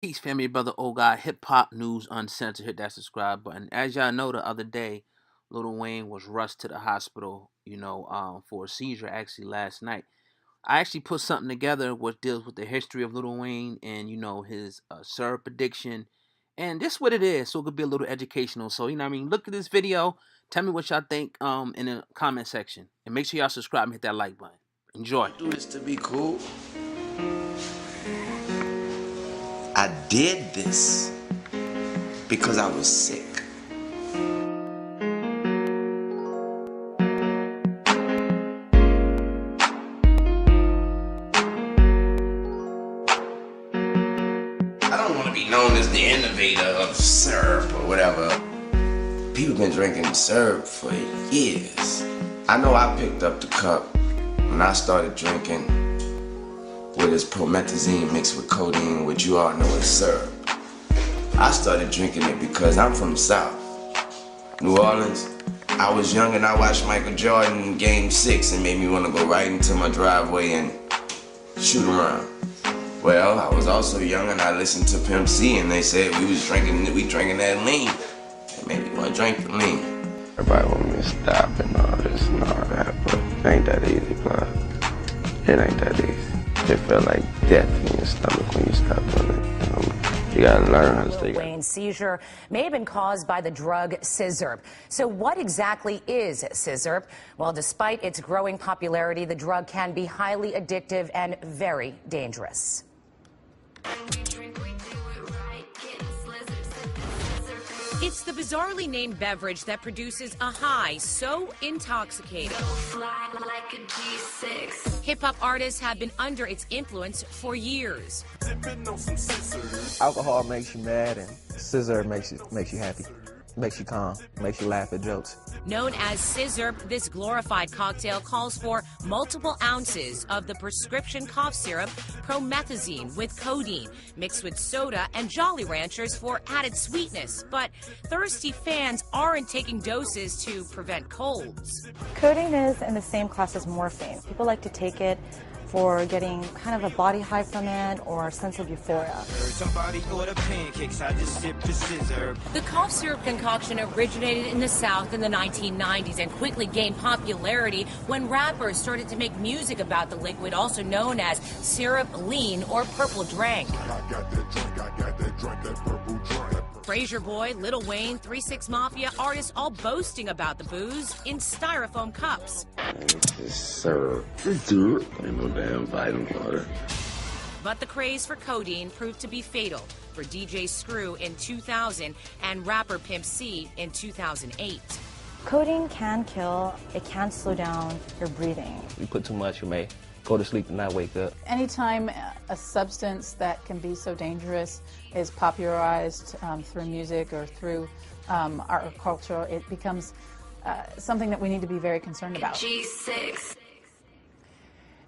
Peace, family, brother, old guy, hip hop news uncensored. Hit that subscribe button. As y'all know, the other day, Lil Wayne was rushed to the hospital, for a seizure actually last night. I actually put something together which deals with the history of Lil Wayne and, his syrup addiction. And this is what it is, so it could be a little educational. So, look at this video. Tell me what y'all think in the comment section. And make sure y'all subscribe and hit that like button. Enjoy. Do this to be cool. I did this because I was sick. I don't want to be known as the innovator of syrup or whatever. People been drinking syrup for years. I know I picked up the cup when I started drinking with this promethazine mixed with codeine, which you all know is syrup. I started drinking it because I'm from the South, New Orleans. I was young and I watched Michael Jordan Game 6 and made me want to go right into my driveway and shoot around. Well, I was also young and I listened to Pimp C and they said we drinking that lean. It made me want to drink the lean. Everybody want me to stop and all this and all that, but it ain't that easy, blood. It ain't that easy. It felt like death in your stomach when you stop doing it. You gotta learn how to stay. Wayne's seizure may have been caused by the drug scissor. So what exactly is scissor? Well, despite its growing popularity, the drug can be highly addictive and very dangerous. It's the bizarrely named beverage that produces a high so intoxicating. Hip-hop artists have been under its influence for years. Alcohol makes you mad and scissor makes you happy. Makes you calm, makes you laugh at jokes. Known as scissor, this glorified cocktail calls for multiple ounces of the prescription cough syrup promethazine with codeine, mixed with soda and Jolly Ranchers for added sweetness. But thirsty fans aren't taking doses to prevent colds. Codeine is in the same class as morphine. People like to take it for getting kind of a body high from it or a sense of euphoria. The cough syrup concoction originated in the South in the 1990s and quickly gained popularity when rappers started to make music about the liquid, also known as syrup, lean, or purple drink. Frazier Boy, Lil Wayne, 3 6 Mafia artists all boasting about the booze in styrofoam cups. It's syrup. It's syrup. Ain't no damn vitamin water. But the craze for codeine proved to be fatal for DJ Screw in 2000 and rapper Pimp C in 2008. Codeine can kill. It can slow down your breathing. You put too much, you may go to sleep and not wake up. Anytime a substance that can be so dangerous is popularized through music or through our culture, it becomes something that we need to be very concerned about. G6.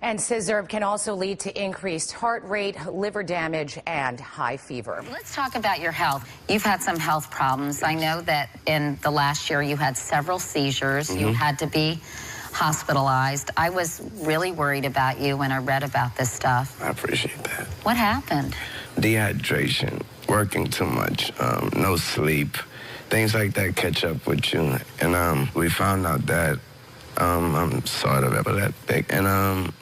And scissor can also lead to increased heart rate, liver damage, and high fever. Let's talk about your health. You've had some health problems. I know that in the last year you had several seizures. You had to be hospitalized. I was really worried about you when I read about this stuff. I appreciate that. What happened? Dehydration, working too much, no sleep, things like that catch up with you. And we found out that I'm sort of epileptic. And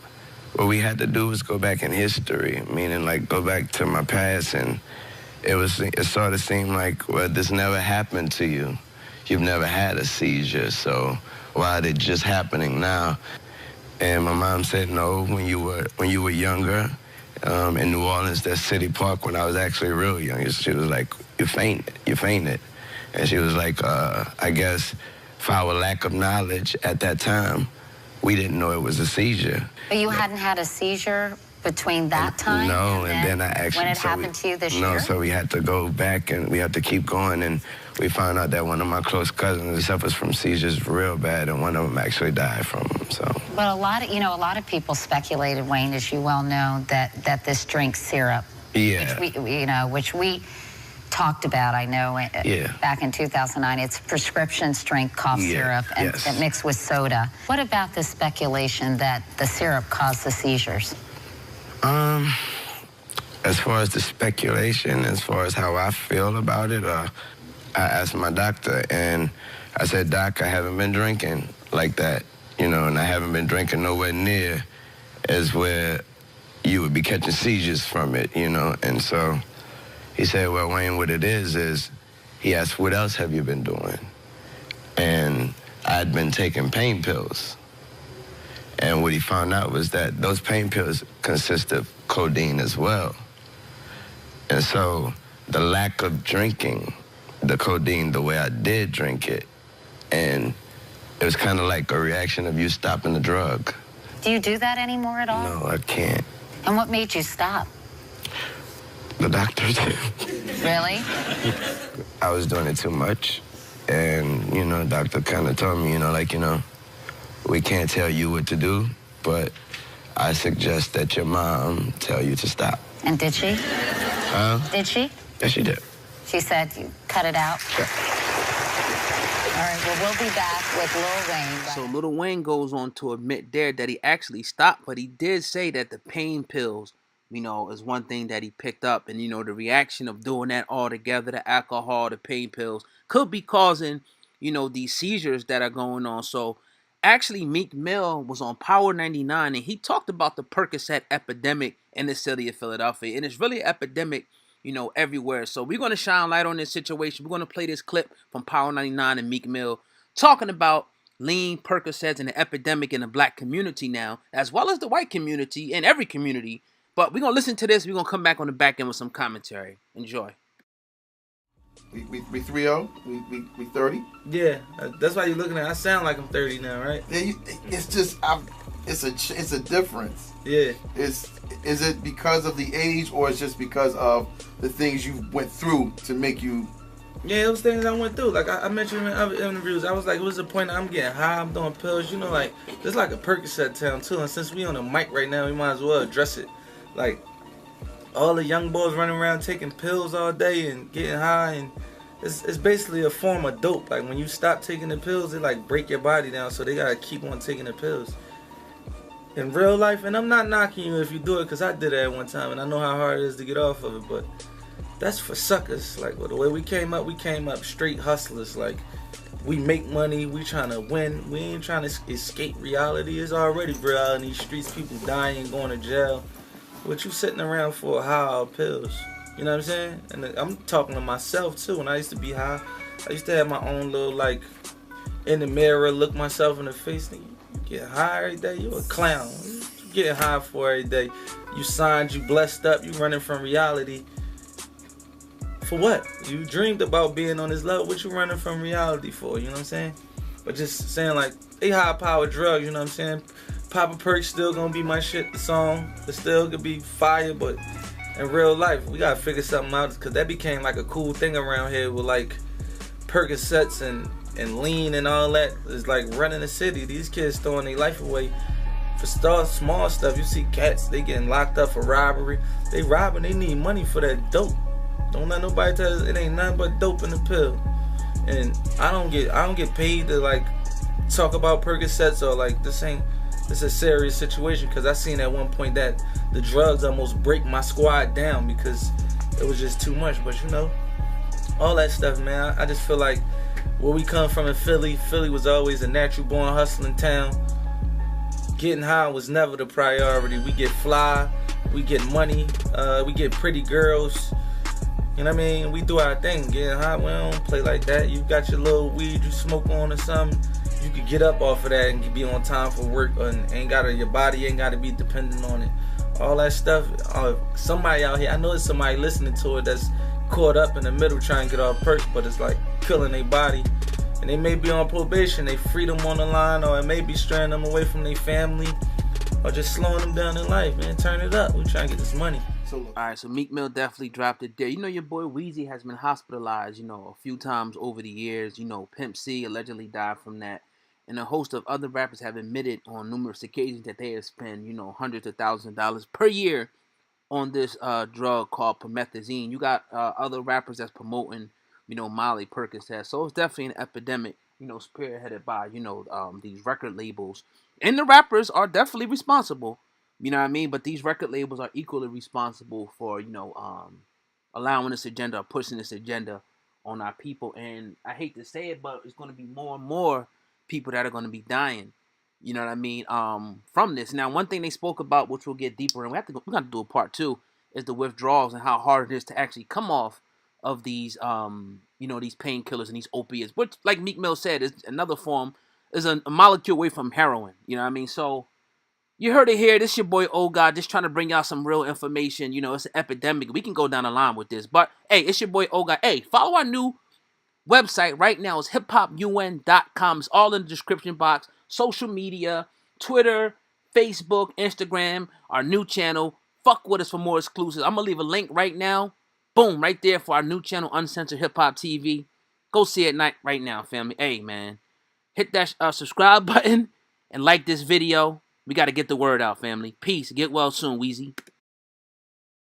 what we had to do was go back in history, meaning like go back to my past. And it sort of seemed like, well, this never happened to you. You've never had a seizure, so why is it just happening now? And my mom said, no, when you were younger, in New Orleans, that City Park, when I was actually real young, she was like, you fainted. And she was like, I guess for our lack of knowledge at that time, we didn't know it was a seizure. But you hadn't had a seizure between that time? No, and then I actually... When it happened to you this year? No, so we had to go back and we had to keep going, and we found out that one of my close cousins suffers from seizures real bad, and one of them actually died from them, so... But a lot of people speculated, Wayne, as you well know, that this drink syrup. Yeah. Which we talked about, I know, back in 2009. It's prescription strength cough syrup and mixed with soda. What about the speculation that the syrup caused the seizures? as far as the speculation, as far as how I feel about it, I asked my doctor, and I said, Doc, I haven't been drinking like that, and I haven't been drinking nowhere near as where you would be catching seizures from it, And so he said, well, Wayne, what it is he asked, what else have you been doing? And I'd been taking pain pills. And what he found out was that those pain pills consist of codeine as well. And so the lack of drinking the codeine the way I did drink it, and it was kind of like a reaction of you stopping the drug. Do you do that anymore at all? No, I can't. And what made you stop? The doctor did. Really? I was doing it too much. And, the doctor kind of told me, we can't tell you what to do, but I suggest that your mom tell you to stop. And did she? Did she? Yes, she did. She said you cut it out? Yeah. All right, well, we'll be back with Lil Wayne. So Lil Wayne goes on to admit there that he actually stopped, but he did say that the pain pills, is one thing that he picked up. And, the reaction of doing that all together, the alcohol, the pain pills, could be causing, these seizures that are going on. So actually, Meek Mill was on Power 99, and he talked about the Percocet epidemic in the city of Philadelphia. And it's really an epidemic, everywhere. So we're going to shine light on this situation. We're going to play this clip from Power 99 and Meek Mill talking about lean Percocets and the epidemic in the black community now, as well as the white community and every community. But we're going to listen to this. We're going to come back on the back end with some commentary. Enjoy. We 3-0? We 30? Yeah, that's why you're looking at. I sound like I'm 30 now, right? Yeah, it's just it's a difference. Yeah. Is it because of the age, or is it just because of the things you went through to make you? Yeah, those things I went through. Like I mentioned in other interviews, I was like, what's the point? I'm getting high, I'm doing pills. Like it's like a Percocet town too. And since we on the mic right now, we might as well address it. Like all the young boys running around taking pills all day and getting high, and it's basically a form of dope. Like when you stop taking the pills, it like break your body down, so they gotta keep on taking the pills. In real life, and I'm not knocking you if you do it, because I did it at one time, and I know how hard it is to get off of it, but that's for suckers. Like, well, the way we came up straight hustlers. Like, we make money, we trying to win, we ain't trying to escape reality. It's already real in these streets, people dying, going to jail. What you sitting around for high pills? You know what I'm saying? And I'm talking to myself, too. When I used to be high, I used to have my own little, like, in the mirror, look myself in the face, nigga. You get high every day, you a clown. You getting high for every day. You signed, you blessed up, you running from reality. For what? You dreamed about being on this level. What you running from reality for? You know what I'm saying? But just saying, like, they high power drugs, you know what I'm saying? Papa Perk still gonna be my shit, the song. It still could be fire, but in real life, we gotta figure something out, because that became like a cool thing around here with like Percocets and lean and all that. It's like running the city. These kids throwing their life away for small stuff. You see cats, they getting locked up for robbery. They robbing, they need money for that dope. Don't let nobody tell us it ain't nothing but dope in the pill. And I don't get paid to like talk about Percocets or like this is a serious situation, because I seen at one point that the drugs almost break my squad down because it was just too much. But all that stuff, man, I just feel like where we come from in Philly was always a natural born hustling town. Getting high was never the priority. We get fly, we get money, we get pretty girls. You know what I mean? We do our thing. Getting high, we don't play like that. You got your little weed you smoke on or something, you could get up off of that and be on time for work, and your body ain't gotta be dependent on it. All that stuff. Somebody out here, I know it's somebody listening to it that's caught up in the middle trying to get off perks, but it's like killing their body. And they may be on probation, they freedom on the line, or it may be straying them away from their family, or just slowing them down in life, man. Turn it up. We trying to get this money. Alright, so Meek Mill definitely dropped it there. Your boy Weezy has been hospitalized, a few times over the years. Pimp C allegedly died from that. And a host of other rappers have admitted on numerous occasions that they have spent, hundreds of thousands of dollars per year on this drug called promethazine. You got other rappers that's promoting, Molly, Percocet. So it's definitely an epidemic, spearheaded by, these record labels. And the rappers are definitely responsible. You know what I mean? But these record labels are equally responsible for, allowing this agenda or pushing this agenda on our people. And I hate to say it, but it's going to be more and more people that are going to be dying. You know what I mean? From this. Now, one thing they spoke about, which we'll get deeper in, we're going to do a part 2, is the withdrawals and how hard it is to actually come off of these, these painkillers and these opiates, which, like Meek Mill said, is another form, is a molecule away from heroin. You know what I mean? So, you heard it here. This your boy Old God, just trying to bring y'all some real information. It's an epidemic. We can go down the line with this. But, hey, it's your boy Old God. Hey, follow our new website right now. It's hiphopun.com. It's all in the description box. Social media, Twitter, Facebook, Instagram, our new channel. Fuck with us for more exclusives. I'm going to leave a link right now. Boom, right there for our new channel, Uncensored Hip Hop TV. Go see it right now, family. Hey, man. Hit that subscribe button and like this video. We got to get the word out, family. Peace. Get well soon, Weezy.